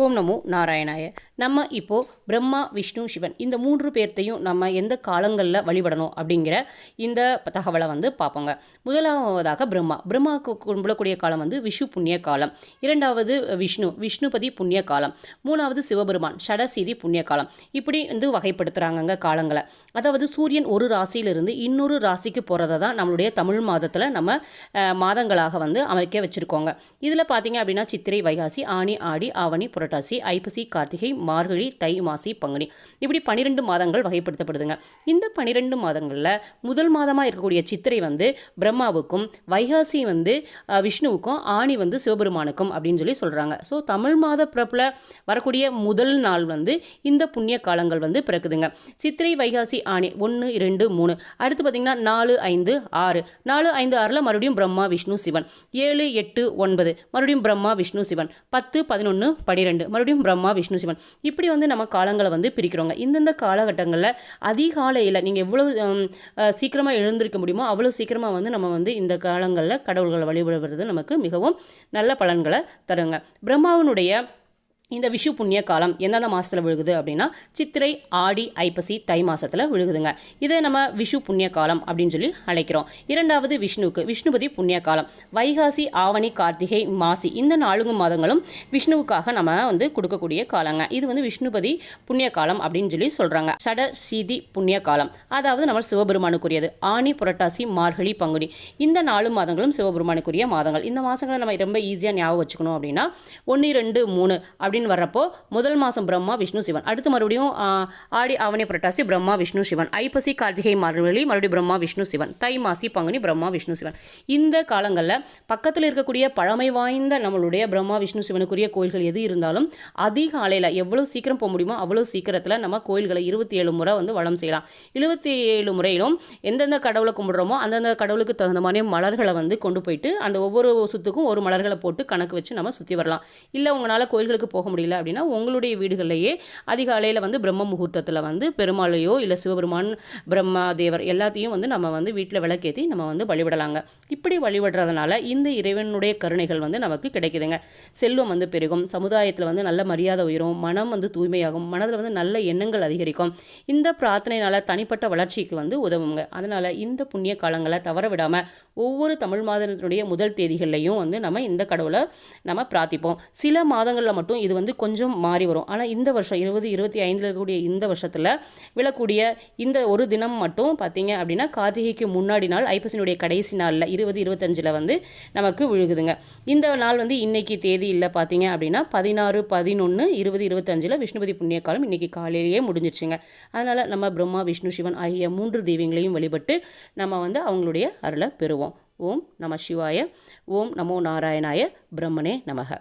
ஓம் நமோ நாராயணாய. நம்ம இப்போது பிரம்மா, விஷ்ணு, சிவன் இந்த 3 பேர்த்தையும் நம்ம எந்த காலங்களில் வழிபடணும் அப்படிங்கிற இந்த தகவலை பார்ப்போங்க. முதலாவதாக பிரம்மாவுக்கு கும்பிடக்கூடிய காலம் விஷு புண்ணிய காலம். இரண்டாவது விஷ்ணுபதி புண்ணிய காலம். மூணாவது சிவபெருமான் ஷடசீதி புண்ணிய காலம். இப்படி வகைப்படுத்துகிறாங்கங்க காலங்களை. அதாவது சூரியன் ஒரு ராசியிலிருந்து இன்னொரு ராசிக்கு போகிறத தான் நம்மளுடைய தமிழ் மாதத்தில் நம்ம மாதங்களாக அமைக்க வச்சுருக்கோங்க. இதில் பார்த்தீங்க அப்படின்னா சித்திரை, வைகாசி, ஆனி, ஆடி, ஆவணி, புரட்டாசி, ஐப்பசி, கார்த்திகை, மார்கழி, தை, மாசி, பங்குனி இப்படி 12 மாதங்கள் வகைப்படுத்தப்படுதுங்க. இந்த 12 மாதங்களில் முதல் மாதமாக இருக்கக்கூடிய சித்திரை பிரம்மாவுக்கும், வைகாசி விஷ்ணுவுக்கும், ஆணி சிவபெருமானுக்கும் அப்படின்னு சொல்லி சொல்கிறாங்க. ஸோ தமிழ் மாத பிறப்பில் வரக்கூடிய முதல் நாள் இந்த புண்ணிய காலங்கள் பிறக்குதுங்க. சித்திரை, வைகாசி, ஆணி 1, 2, 3. அடுத்து பார்த்திங்கன்னா 4, 5, 6. 4, 5, 6ல் மறுபடியும் பிரம்மா, விஷ்ணு, சிவன். 7, 8, 9 மறுபடியும் பிரம்மா, விஷ்ணு, சிவன். 10, 11, 12 மறுபடியும் பிரம்மா, விஷ்ணு, சிவன். இப்படி நம்ம காலங்களை பிரிக்கிறோங்க. இந்தந்த காலகட்டங்களில் அதிகாலையில் நீங்கள் எவ்வளோ சீக்கிரமாக எழுந்திருக்க முடியுமோ அவ்வளோ சீக்கிரமாக நம்ம இந்த காலங்களில் கடவுள்களை வழிபடுவது நமக்கு மிகவும் நல்ல பலன்களை தருங்க. பிரம்மாவினுடைய இந்த விஷு புண்ணிய காலம் எந்தெந்த மாதத்தில் விழுகுது அப்படின்னா சித்திரை, ஆடி, ஐப்பசி, தை மாதத்தில் விழுகுதுங்க. இதை நம்ம விஷு புண்ணிய காலம் அப்படின்னு சொல்லி அழைக்கிறோம். இரண்டாவது விஷ்ணுபதி புண்ணிய காலம். வைகாசி, ஆவணி, கார்த்திகை, மாசி இந்த 4 மாதங்களும் விஷ்ணுவுக்காக நம்ம கொடுக்கக்கூடிய காலங்க. இது விஷ்ணுபதி புண்ணிய காலம் அப்படின்னு சொல்லி சொல்கிறாங்க. ஷடசீதி புண்ணிய காலம், அதாவது நம்ம சிவபெருமானுக்குரியது. ஆனி, புரட்டாசி, மார்கழி, பங்குனி இந்த 4 மாதங்களும் சிவபெருமானுக்குரிய மாதங்கள். இந்த மாதங்களை நம்ம ரொம்ப ஈஸியாக ஞாபகம் வச்சுக்கணும் அப்படின்னா 1, 2, 3 அப்படின்னு வர்றப்போ முதல் மாதம் பிரம்மா, விஷ்ணு, சிவன். அடுத்து மறுபடியும் ஆடி, ஆவணி, புரட்டாசி பிரம்மா, விஷ்ணு, சிவன். ஐப்பசி, கார்த்திகை, மார்கழி மறுபடியும் பிரம்மா, விஷ்ணு, சிவன். தை, மாசி, பங்குனி பிரம்மா, விஷ்ணு, சிவன். இந்த காலங்களில் பக்கத்தில் இருக்கக்கூடிய பழமை வாய்ந்த நம்மளுடைய பிரம்மா, விஷ்ணு, சிவனுக்குரிய கோயில்கள் எது இருந்தாலும் அதிகாலையில் எவ்வளோ சீக்கிரம் போக முடியுமோ அவ்வளோ சீக்கிரத்தில் நம்ம கோயில்களை 27 முறை வலம் செய்யலாம். 27 முறையிலும் எந்தெந்த கடவுளை கும்பிடுறோமோ அந்தந்த கடவுளுக்கு தகுந்த மாதிரி மலர்களை கொண்டு போயிட்டு அந்த ஒவ்வொரு சுத்துக்கும் ஒரு மலர்களை போட்டு கணக்கு வச்சு நம்ம சுற்றி வரலாம். இல்லை உங்களால் கோயில்களுக்கு போக முடியல அப்படின்னா உங்களுடைய வீடுகளிலேயே அதிகாலையில் பிரம்ம முகூர்த்தத்தில் பெருமாளையோ இல்லை சிவபெருமான், பிரம்மா தேவர் எல்லாத்தையும் நம்ம வீட்டில் விளக்கேற்றி நம்ம வழிபடலாங்க. இப்படி வழிபடுறதுனால இந்த இறைவனுடைய கருணைகள் நமக்கு கிடைக்குதுங்க. செல்வம் பெருகும், சமுதாயத்தில் நல்ல மரியாதை உயரும், மனம் தூய்மையாகும், மனதில் நல்ல எண்ணங்கள் அதிகரிக்கும். இந்த பிரார்த்தனையினால் தனிப்பட்ட வளர்ச்சிக்கு உதவுங்க. அதனால் இந்த புண்ணிய காலங்களை தவற விடாமல் ஒவ்வொரு தமிழ் மாதத்தினுடைய முதல் தேதிகள்லையும் நம்ம இந்த கடவுளை நம்ம பிரார்த்திப்போம். சில மாதங்களில் மட்டும் இது கொஞ்சம் மாறி வரும். ஆனால் இந்த வருஷம் 2025 இருக்கக்கூடிய இந்த வருஷத்தில் விழக்கூடிய இந்த ஒரு தினம் மட்டும் பார்த்தீங்க அப்படின்னா கார்த்திகைக்கு முன்னாடி நாள், ஐப்பசினுடைய கடைசி நாளில் 2025 நமக்கு விழுகுதுங்க. இந்த நாள் இன்னைக்கு தேதி இல்லை பார்த்தீங்க அப்படின்னா 16, 11, 2025 விஷ்ணுபதி புண்ணிய காலம் இன்னைக்கு காலையிலேயே முடிஞ்சிருச்சுங்க. அதனால் நம்ம பிரம்மா, விஷ்ணு, சிவன் ஆகிய 3 தெய்வங்களையும் வழிபட்டு நம்ம அவங்களுடைய அருளை பெறுவோம். ஓம் நம சிவாய. ஓம் நமோ நாராயணாய. பிரம்மனே நமக.